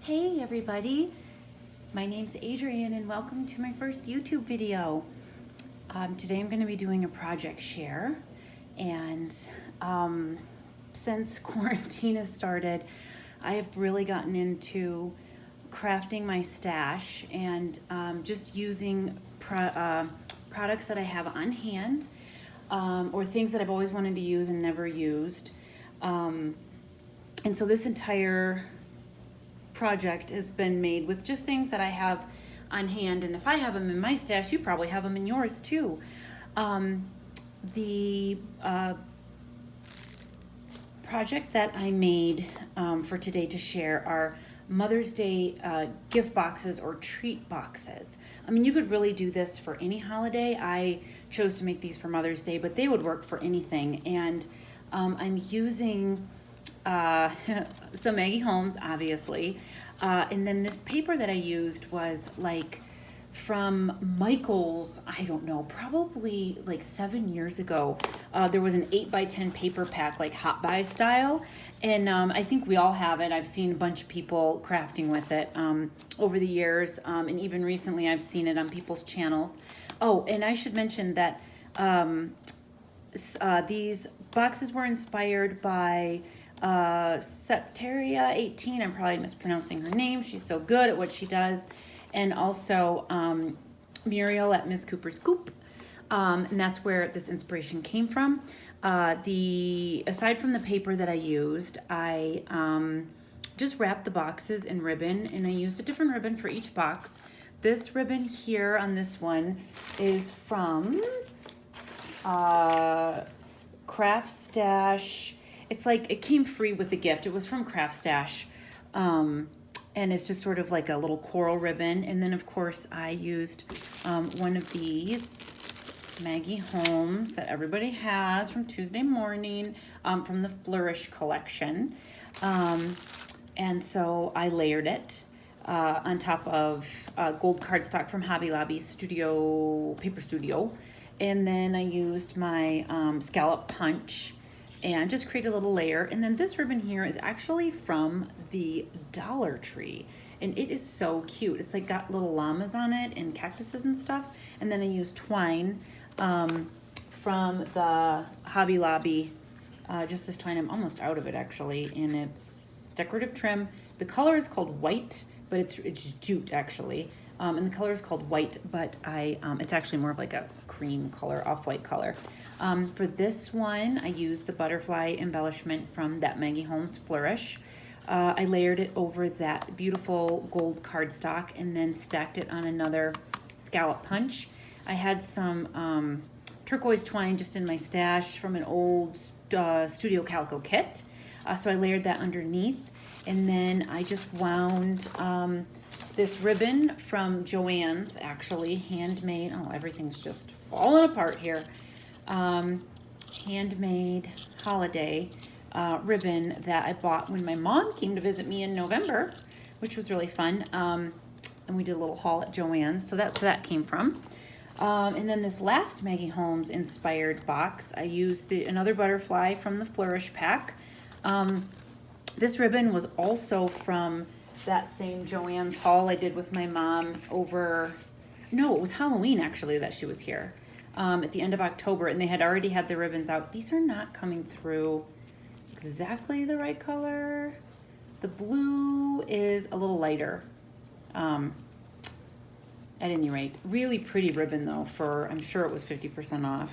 Hey everybody, my name's Adrienne and welcome to my first YouTube video. Today I'm going to be doing a project share, and since quarantine has started, I have really gotten into crafting my stash and just using products that I have on hand, or things that I've always wanted to use and never used. And so this entire project has been made with just things that I have on hand, and if I have them in my stash, you probably have them in yours too. The project that I made for today to share are Mother's Day gift boxes or treat boxes. I mean, you could really do this for any holiday. I chose to make these for Mother's Day, but they would work for anything. And I'm using some Maggie Holmes, obviously. And then this paper that I used was like from Michael's, I don't know, probably like 7 years ago. There was an 8x10 paper pack, like hot buy style. And I think we all have it. I've seen a bunch of people crafting with it over the years. And even recently I've seen it on people's channels. Oh, and I should mention that these boxes were inspired by Septeria 18. I'm probably mispronouncing her name. She's so good at what she does. And also Muriel at Ms. Cooper's Coop. And that's where this inspiration came from. Aside from the paper that I used, I just wrapped the boxes in ribbon, and I used a different ribbon for each box. This ribbon here on this one is from Craft Stash. It's like, it came free with the gift. It was from Craft Stash. And it's just sort of like a little coral ribbon. And then of course I used one of these Maggie Holmes that everybody has from Tuesday Morning, from the Flourish collection. And so I layered it on top of gold cardstock from Hobby Lobby Paper Studio. And then I used my scallop punch and just create a little layer. And then this ribbon here is actually from the Dollar Tree, and it is so cute. It's like got little llamas on it and cactuses and stuff. And then I used twine from the Hobby Lobby, just this twine. I'm almost out of it actually, and it's decorative trim. The color is called white, but it's jute actually. And the color is called white, but it's actually more of like a cream color, off-white color. For this one, I used the butterfly embellishment from that Maggie Holmes Flourish. I layered it over that beautiful gold cardstock and then stacked it on another scallop punch. I had some turquoise twine just in my stash from an old Studio Calico kit. So I layered that underneath, and then I just wound this ribbon from Joann's, actually, handmade. Oh, everything's just falling apart here. Handmade holiday ribbon that I bought when my mom came to visit me in November, which was really fun. And we did a little haul at Joann's, so that's where that came from. And then this last Maggie Holmes inspired box, I used another butterfly from the Flourish pack. This ribbon was also from that same Joann's haul I did with my mom it was Halloween actually that she was here at the end of October, and they had already had the ribbons out. These are not coming through exactly the right color. The blue is a little lighter. At any rate, really pretty ribbon though, I'm sure it was 50% off.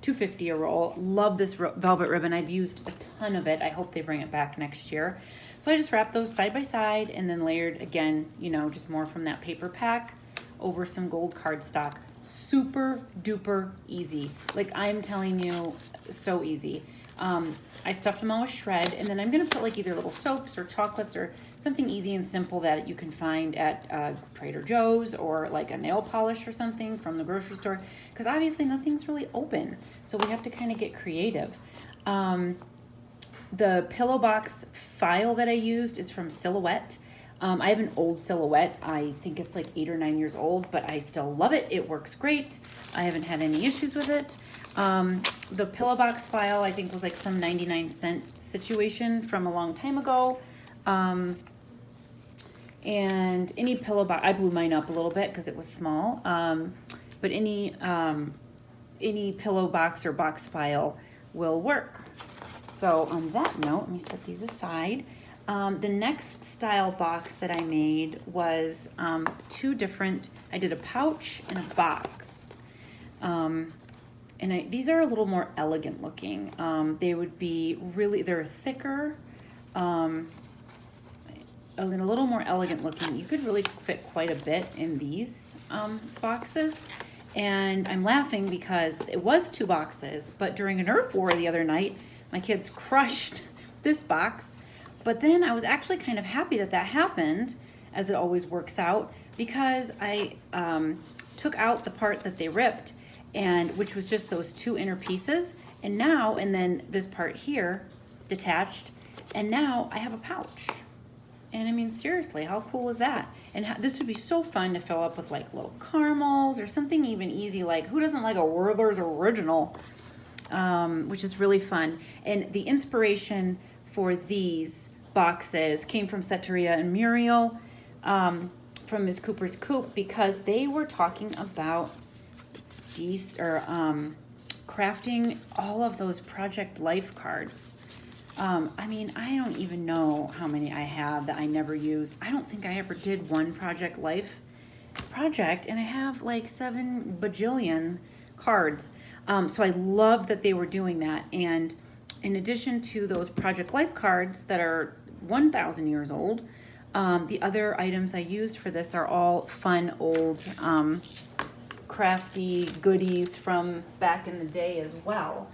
$2.50 a roll. Love this velvet ribbon. I've used a ton of it. I hope they bring it back next year. So I just wrapped those side by side and then layered again, just more from that paper pack over some gold cardstock. Super duper easy. Like, I'm telling you, so easy. I stuffed them all with shred, and then I'm gonna put like either little soaps or chocolates or something easy and simple that you can find at Trader Joe's, or like a nail polish or something from the grocery store, because obviously nothing's really open, so we have to kind of get creative. The pillow box file that I used is from Silhouette. I have an old Silhouette. I think it's like 8 or 9 years old, but I still love it. It works great. I haven't had any issues with it. The pillow box file, I think, was like some 99-cent situation from a long time ago. And any pillow box, I blew mine up a little bit because it was small. But any pillow box or box file will work. So on that note, let me set these aside. The next style box that I made was two different, I did a pouch and a box. These are a little more elegant looking. They would be really, they're thicker, a little more elegant looking. You could really fit quite a bit in these boxes. And I'm laughing because it was 2 boxes, but during a Nerf war the other night, my kids crushed this box. But then I was actually kind of happy that that happened, as it always works out, because I took out the part that they ripped, and which was just those 2 inner pieces. And then this part here detached, and now I have a pouch. And I mean, seriously, how cool is that? And this would be so fun to fill up with like little caramels or something even easy, like who doesn't like a Werther's Original, which is really fun. And the inspiration for these boxes came from Setteria and Muriel from Ms. Cooper's Coop, because they were talking about crafting all of those Project Life cards. I mean, I don't even know how many I have that I never used. I don't think I ever did one Project Life project, and I have like 7 bajillion cards. So I loved that they were doing that. And in addition to those Project Life cards that are 1,000 years old, the other items I used for this are all fun old crafty goodies from back in the day as well.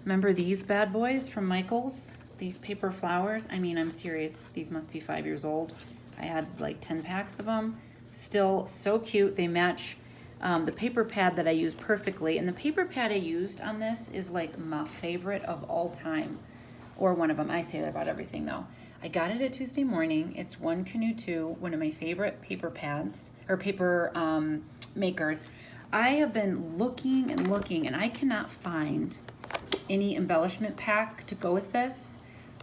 Remember these bad boys from Michael's? These paper flowers? I mean, I'm serious. These must be 5 years old. I had like 10 packs of them. Still so cute. They match the paper pad that I used perfectly. And the paper pad I used on this is like my favorite of all time. Or one of them. I say that about everything though. I got it at Tuesday Morning. It's one Canoe 2, one of my favorite paper pads, or paper makers. I have been looking and looking, and I cannot find any embellishment pack to go with this,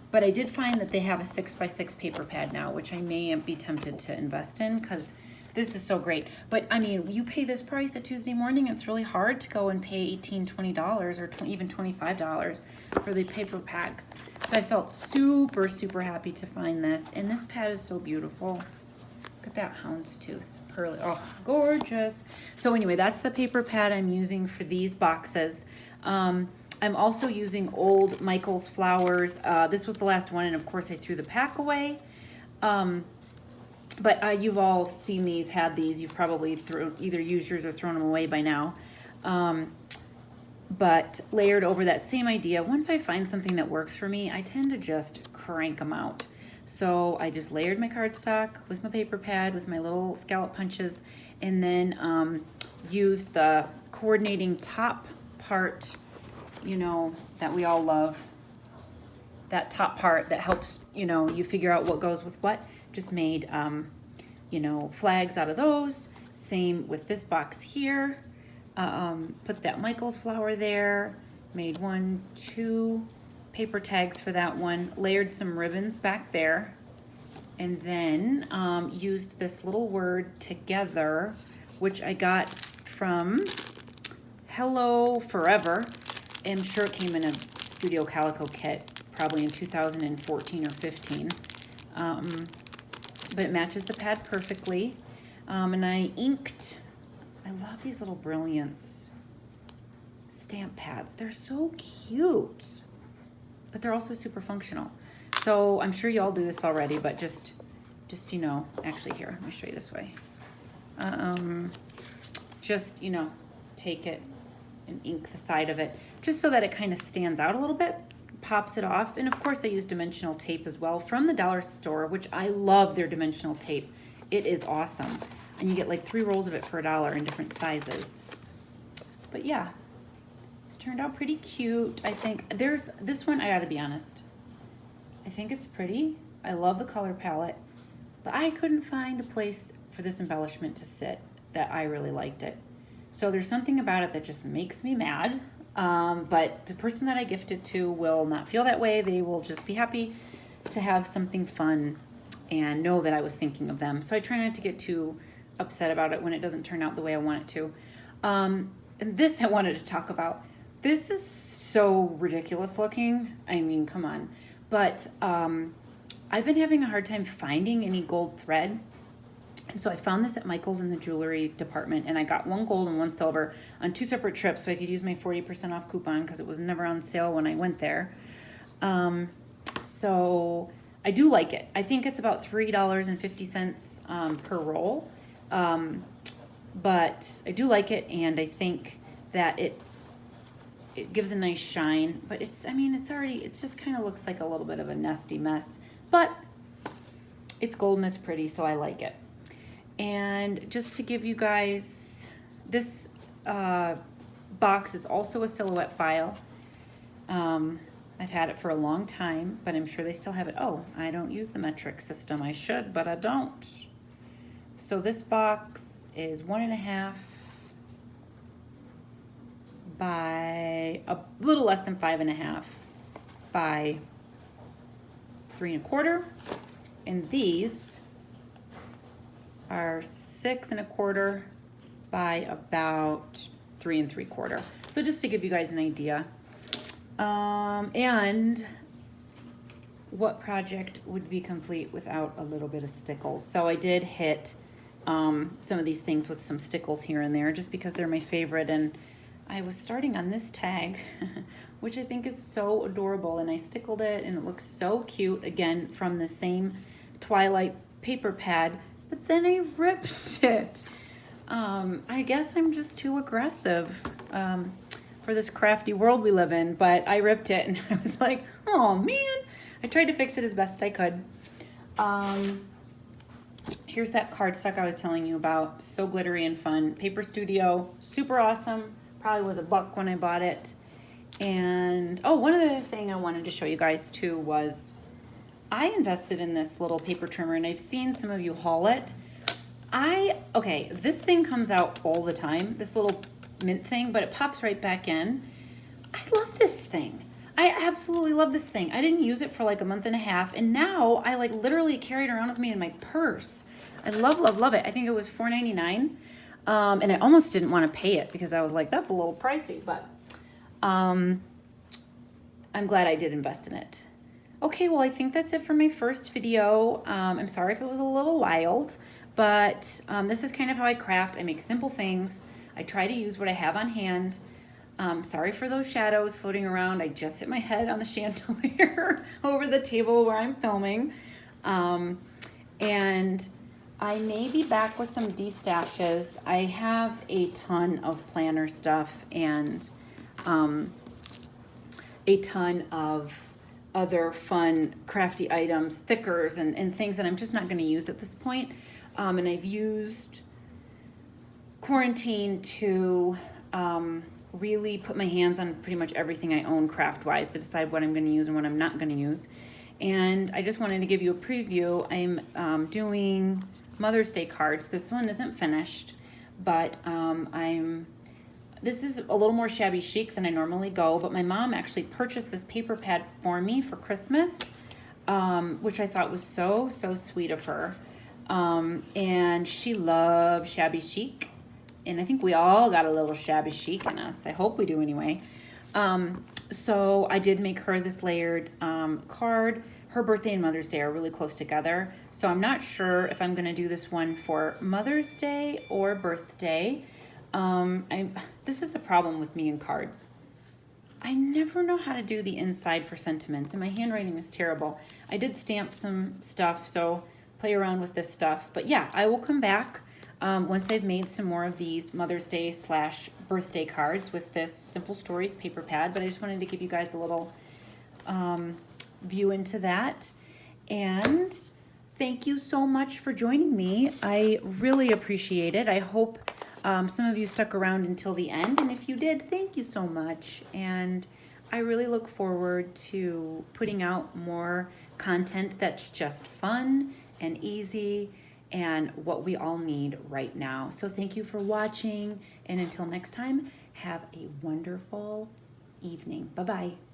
but I did find that they have a 6x6 paper pad now, which I may be tempted to invest in because this is so great. But I mean, you pay this price at Tuesday Morning, it's really hard to go and pay $18, $20 or even $25 for the paper packs. So I felt super, super happy to find this. And this pad is so beautiful. Look at that houndstooth. Pearly. Oh, gorgeous. So anyway, that's the paper pad I'm using for these boxes. I'm also using old Michael's flowers. This was the last one, and of course I threw the pack away. But you've all seen these, had these. You've probably either used yours or thrown them away by now. But layered over that same idea, once I find something that works for me, I tend to just crank them out. So I just layered my cardstock with my paper pad, with my little scallop punches, and then used the coordinating top part, you know, that we all love. That top part that helps, you know, you figure out what goes with what. Just made, you know, flags out of those. Same with this box here. Put that Michael's flower there. Made 1, 2 paper tags for that one. Layered some ribbons back there. And then used this little word together, which I got from Hello Forever. I'm sure it came in a Studio Calico kit, probably in 2014 or 15. But it matches the pad perfectly. And I inked, I love these little Brilliance stamp pads. They're so cute, but they're also super functional. So I'm sure you all do this already, but just you know, actually here, let me show you this way. Just, you know, take it and ink the side of it, just so that it kind of stands out a little bit, pops it off. And of course I use dimensional tape as well from the dollar store, which I love their dimensional tape. It is awesome. And you get like 3 rolls of it for $1 in different sizes. But yeah, it turned out pretty cute. I think there's this one, I gotta be honest, I think it's pretty. I love the color palette, but I couldn't find a place for this embellishment to sit that I really liked it. So there's something about it that just makes me mad. But the person that I gift it to will not feel that way. They will just be happy to have something fun and know that I was thinking of them. So I try not to get too upset about it when it doesn't turn out the way I want it to. And this I wanted to talk about. This is so ridiculous looking. I mean, come on. But I've been having a hard time finding any gold thread. And so I found this at Michael's in the jewelry department, and I got one gold and one silver on 2 separate trips so I could use my 40% off coupon because it was never on sale when I went there. So I do like it. I think it's about $3.50 per roll. But I do like it, and I think that it gives a nice shine. But it's just kind of looks like a little bit of a nasty mess. But it's gold and it's pretty, so I like it. And just to give you guys, this box is also a silhouette file. I've had it for a long time, but I'm sure they still have it. Oh, I don't use the metric system. I should, but I don't. So this box is 1.5 by a little less than 5.5 by 3.25. And these are 6.25 by about 3.75. So just to give you guys an idea. And what project would be complete without a little bit of stickles? So I did hit some of these things with some stickles here and there just because they're my favorite. And I was starting on this tag, which I think is so adorable. And I stickled it and it looks so cute, again, from the same Twilight paper pad. But then I ripped it. I guess I'm just too aggressive for this crafty world we live in, but I ripped it and I was like, oh man. I tried to fix it as best I could. Here's that cardstock I was telling you about. So glittery and fun. Paper Studio, super awesome. Probably was $1 when I bought it. And, oh, one other thing I wanted to show you guys too was I invested in this little paper trimmer, and I've seen some of you haul it. Okay, this thing comes out all the time, this little mint thing, but it pops right back in. I love this thing. I absolutely love this thing. I didn't use it for like a month and a half, and now I like literally carry it around with me in my purse. I love, love, love it. I think it was $4.99, and I almost didn't want to pay it because I was like, that's a little pricey, but I'm glad I did invest in it. Okay, well, I think that's it for my first video. I'm sorry if it was a little wild, but this is kind of how I craft. I make simple things. I try to use what I have on hand. Sorry for those shadows floating around. I just hit my head on the chandelier over the table where I'm filming. And I may be back with some destashes. I have a ton of planner stuff and a ton of other fun crafty items, thickers and things that I'm just not going to use at this point. And I've used quarantine to really put my hands on pretty much everything I own craft-wise to decide what I'm going to use and what I'm not going to use. And I just wanted to give you a preview. I'm doing Mother's Day cards. This one isn't finished, but this is a little more shabby chic than I normally go, but my mom actually purchased this paper pad for me for Christmas, which I thought was so, so sweet of her. And she loves shabby chic. And I think we all got a little shabby chic in us. I hope we do anyway. So I did make her this layered card. Her birthday and Mother's Day are really close together. So I'm not sure if I'm going to do this one for Mother's Day or birthday. This is the problem with me and cards. I never know how to do the inside for sentiments, and my handwriting is terrible. I did stamp some stuff, so play around with this stuff. But yeah, I will come back once I've made some more of these Mother's Day / birthday cards with this Simple Stories paper pad. But I just wanted to give you guys a little view into that. And thank you so much for joining me. I really appreciate it. I hope some of you stuck around until the end, and if you did, thank you so much. And I really look forward to putting out more content that's just fun and easy and what we all need right now. So thank you for watching, and until next time, have a wonderful evening. Bye-bye.